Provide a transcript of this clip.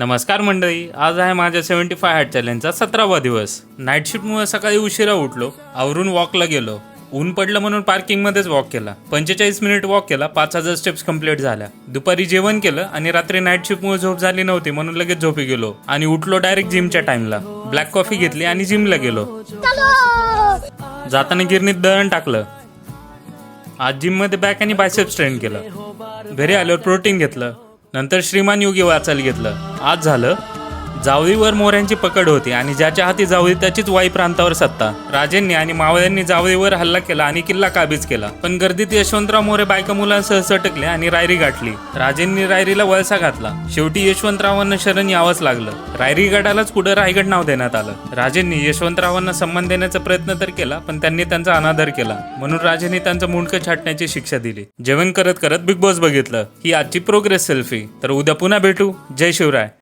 नमस्कार मंडळी, आज आहे माझ्या 75 हार्ट चॅलेंजचा 17वा दिवस. नाईट शिफ्टमुळे सकाळी उशिरा उठलो, आवरून वॉकला गेलो. ऊन पडलं म्हणून पार्किंगमध्येच वॉक केला. 45 मिनिट वॉक केला, 5000 स्टेप्स कंप्लीट झाल्या. दुपारी जेवण केलं आणि रात्री नाईट शिफ्टमुळे झोप झाली नव्हती म्हणून लगेच झोपी गेलो आणि उठलो डायरेक्ट जिमच्या टाइमला. ब्लॅक कॉफी घेतली आणि जिमला गेलो. जाताना गिरणीत दळण टाकलं. आज जिममध्ये बॅक आणि बायसेप्स ट्रेन केलं. घरी आल्यावर प्रोटीन घेतलं. नंतर श्रीमान योगी वाचायला घेतलं. आज झालं जावळीवर मोऱ्यांची पकड होती आणि ज्याच्या हाती जावळी त्याचीच वाई प्रांतावर सत्ता. राजेंनी आणि मावळ्यांनी जावळीवर हल्ला केला आणि किल्ला काबीज केला. पण गर्दीत यशवंतराव मोरे बायका मुलांसह सटकले आणि रायरी गाठली. राजेंनी रायरीला वळसा घातला. शेवटी यशवंतरावांना शरण यावंच लागलं. रायरी गडालाच पुढे रायगड नाव देण्यात आलं. राजेंनी यशवंतरावांना सन्मान देण्याचा प्रयत्न तर केला, पण त्यांनी त्यांचा अनादर केला म्हणून राजेंनी त्यांचं मुंडकं छाटण्याची शिक्षा दिली. जेवण करत करत बिग बॉस बघितलं. ही आजची प्रोग्रेस सेल्फी. तर उद्या पुन्हा भेटू. जय शिवराय.